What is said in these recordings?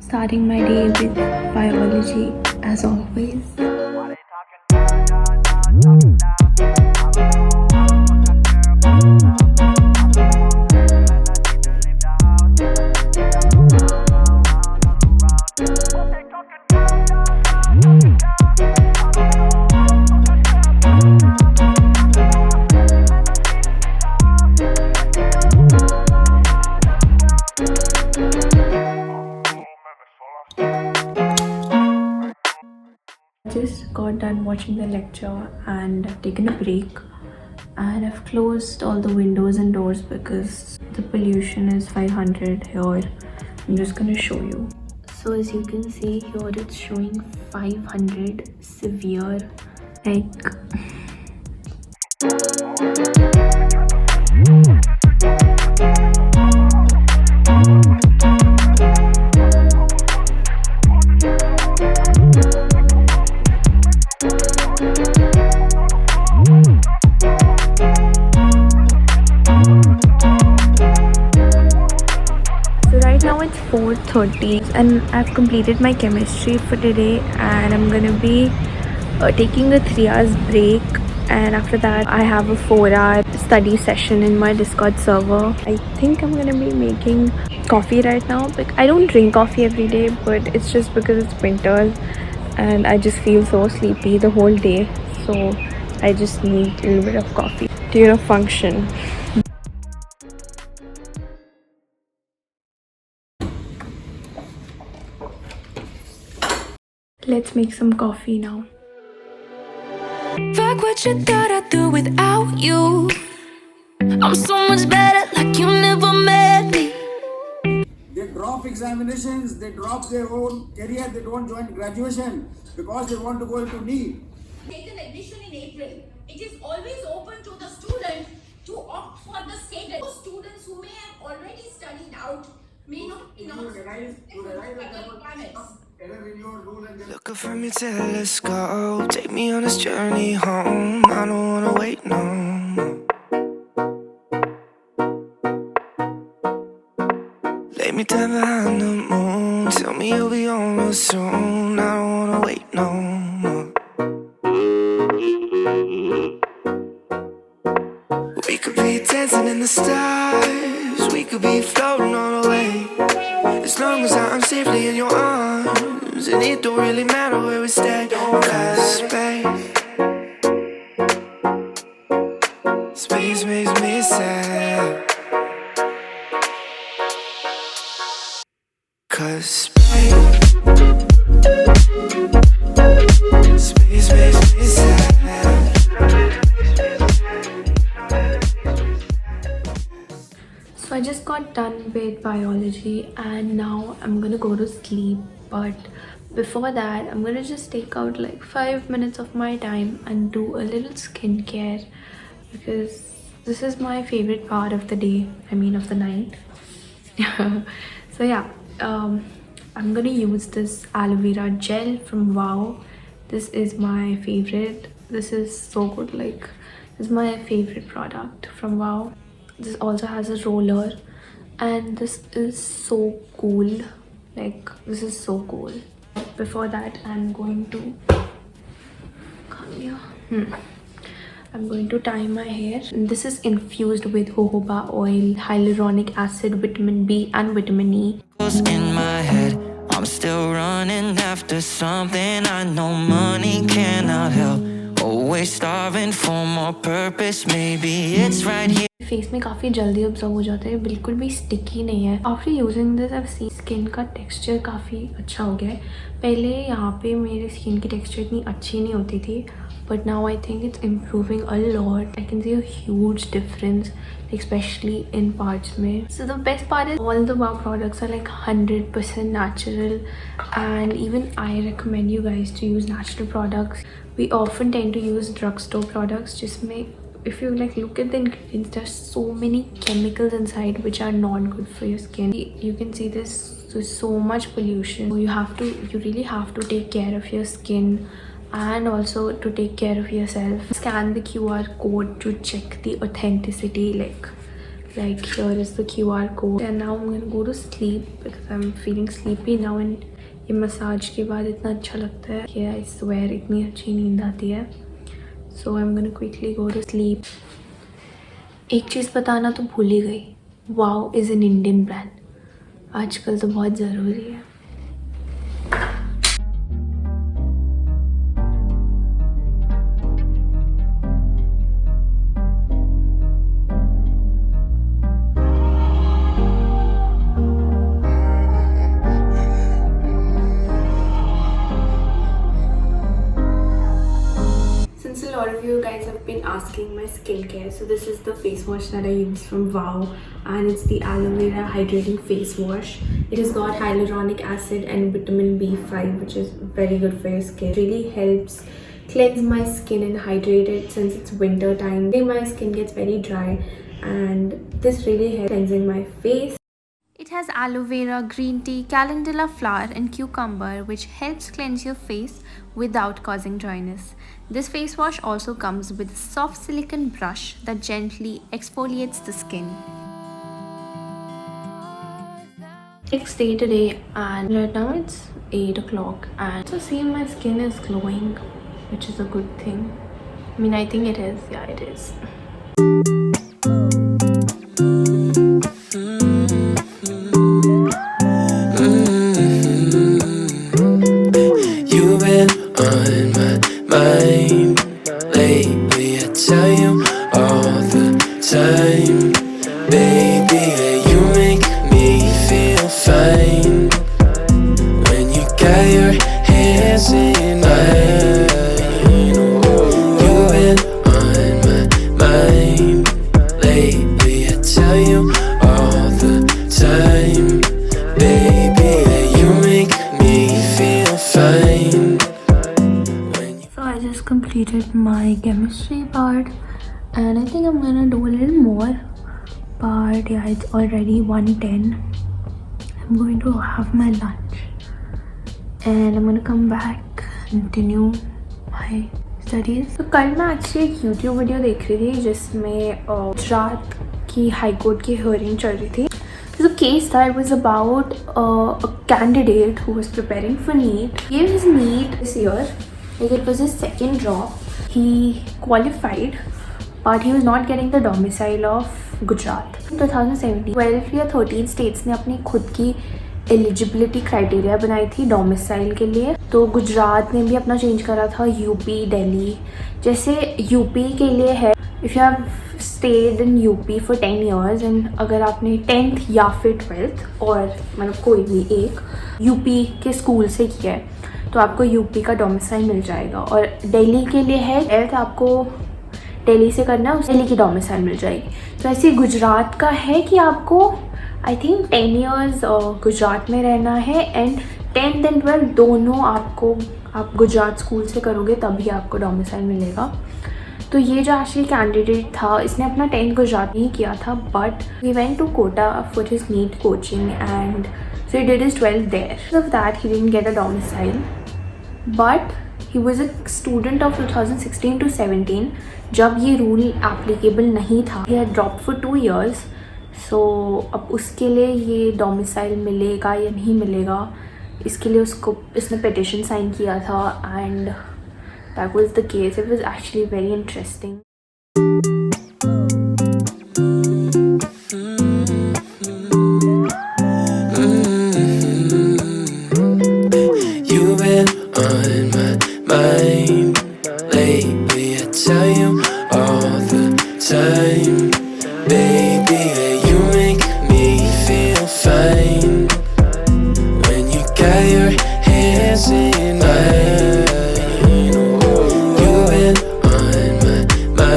Starting my day with biology as always. Just got done watching the lecture and I've taken a break, and I've closed all the windows and doors because the pollution is 500 here. I'm just gonna show you. So as you can see here, it's showing 500 severe, like now it's 4:30 and I've completed my chemistry for today, and I'm gonna be taking a 3 hours break, and after that I have a 4-hour study session in my Discord server. I think I'm gonna be making coffee right now. Like, I don't drink coffee every day, but it's just because it's winter and I just feel so sleepy the whole day, so I just need a little bit of coffee to function. Let's make some coffee now. Fuck what you thought I'd do without you. I'm so much better, like you never met me. They drop examinations, they drop their own career, they don't join graduation because they want to go into neet. Taken admission in April. It is always open to the student to opt for the state. Those students who may have already studied out may not be requirements. Look up from your telescope, take me on this journey home. I don't wanna wait no more. Lay me down behind the moon, tell me you'll be on real soon. I don't wanna wait no more. We could be dancing in the stars, we could be floating on the way. As long as I'm safely in your arms, and it don't really matter where we stay. Cause space makes me sad. Cause space makes me sad. So I just got done with biology and now I'm gonna go to sleep, but before that I'm gonna just take out like 5 minutes of my time and do a little skincare, because this is my favorite part of the day, I mean of the night. So yeah, I'm gonna use this aloe vera gel from Wow. This is my favorite. This is so good. Like, this is my favorite product from Wow. This also has a roller, and this is so cool. Like, this is so cool. Before that, I'm going to come here. I'm going to tie my hair. And this is infused with jojoba oil, hyaluronic acid, vitamin B and vitamin E. In my head, I'm still running after something I know money cannot help. Always starving for more purpose, maybe it's right here. Face में काफ़ी जल्दी observe हो जाता है, बिल्कुल भी sticky नहीं है. After using this I see skin का टेक्सचर काफ़ी अच्छा हो गया है. पहले यहाँ पे मेरे स्किन की टेक्सचर इतनी अच्छी नहीं होती थी, but now I think it's improving a lot. I can see a huge difference, especially in parts में. So the best part is all the Wow products are like 100% natural, and even I recommend you guys to use natural products. We often tend to use drugstore products जिसमें if you like look at the ingredients, there's so many chemicals inside which are not good for your skin. You can see there's so much pollution. You really have to take care of your skin and also to take care of yourself. Scan the QR code to check the authenticity, like Like here is the QR code and now I'm gonna go to sleep because I'm feeling sleepy now and ये massage के बाद इतना अच्छा लगता है कि I swear इतनी अच्छी नींद आती है. So I'm gonna quickly go to sleep. एक चीज़ बताना तो भूल ही गई. Wow is an Indian brand. आजकल तो बहुत ज़रूरी है. Since a lot of you guys have been asking my skincare, so this is the face wash that I use from Wow, and it's the Aloe Vera hydrating face wash. It has got hyaluronic acid and vitamin B5, which is very good for your skin. It really helps cleanse my skin and hydrate it since it's winter time. My skin gets very dry, and this really helps cleansing my face. It has aloe vera, green tea, calendula flower and cucumber, which helps cleanse your face without causing dryness. This face wash also comes with a soft silicone brush that gently exfoliates the skin. Next day today and right now it's 8 o'clock and so see my skin is glowing, which is a good thing. I mean, I think it is. Yeah, it is. On my mind lately, I tell you all the time, baby, that you make me feel fine when you got your hands in mine. You've been on my mind lately, I tell you all the time, baby, that you make me feel fine. Completed my chemistry part and I think I'm gonna do a little more, but yeah, it's already 1:10. I'm going to have my lunch and I'm gonna come back continue my studies. So कल मैं actually एक YouTube video देख रही थी जिसमें गुजरात की high court की hearing चल रही थी. The case that was about a candidate who was preparing for NEET. He gave his NEET this year. Like it was his second drop. He qualified, but he was not getting the domicile of Gujarat. In 2017, 12 या 13 states ने अपनी खुद की eligibility criteria बनाई थी domicile के लिए. तो गुजरात ने भी अपना change करा था. यूपी, दिल्ली. जैसे यूपी के लिए है, if you have stayed in UP for 10 years and अगर आपने 10th या फिर 12th और मतलब कोई भी एक यूपी के स्कूल से किया है तो आपको यूपी का डोमिसाइल मिल जाएगा. और दिल्ली के लिए है 12th आपको दिल्ली से करना है, उस दिल्ली की डोमिसाइल मिल जाएगी. तो ऐसे गुजरात का है कि आपको आई थिंक 10 years गुजरात में रहना है एंड 10th एंड 12th दोनों आपको आप गुजरात स्कूल से करोगे तभी आपको डोमिसाइल मिलेगा. तो ये जो एक्चुअली कैंडिडेट था इसने अपना 10th गुजरात में ही किया था, but he went to Kota for his NEET coaching and so he did his 12th there. Because of that he didn't get a domicile, but he was a student of 2016 to 17 जब ये rule applicable नहीं था. he had dropped for 2 years, so अब उसके लिए ये domicile मिलेगा या नहीं मिलेगा इसके लिए इसने पिटिशन साइन किया था and that was the case. It was actually very interesting. On my mind lately, I tell you all the time, baby, that you make me feel fine when you got your hands in mine. You've been on my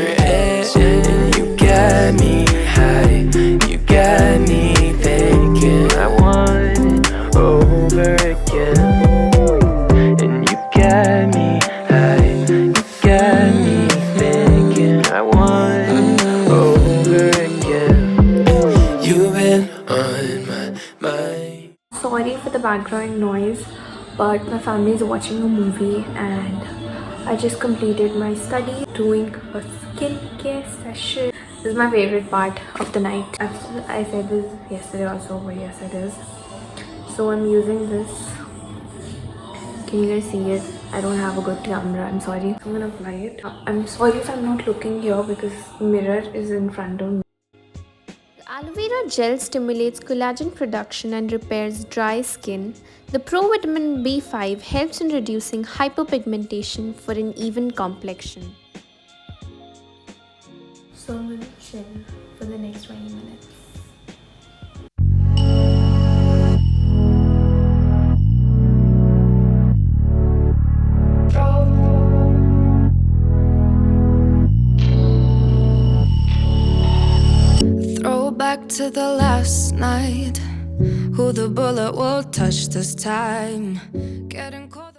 it. And you got me high, you got me thinking I want it over again. And you got me high, you got me thinking I want it over again. You've been on my mind. Sorry for the background noise, but my family is watching a movie and I just completed my study, doing a skincare session. This is my favorite part of the night. I said this yesterday also, but yes it is. So I'm using this. Can you guys see it? I don't have a good camera, I'm sorry. I'm gonna apply it. I'm sorry if I'm not looking here because the mirror is in front of me. Aloe vera gel stimulates collagen production and repairs dry skin. The provitamin B5 helps in reducing hyperpigmentation for an even complexion. So I'm going to chill for the next 20 minutes. Back to the last night, who the bullet will touch this time. Getting cold.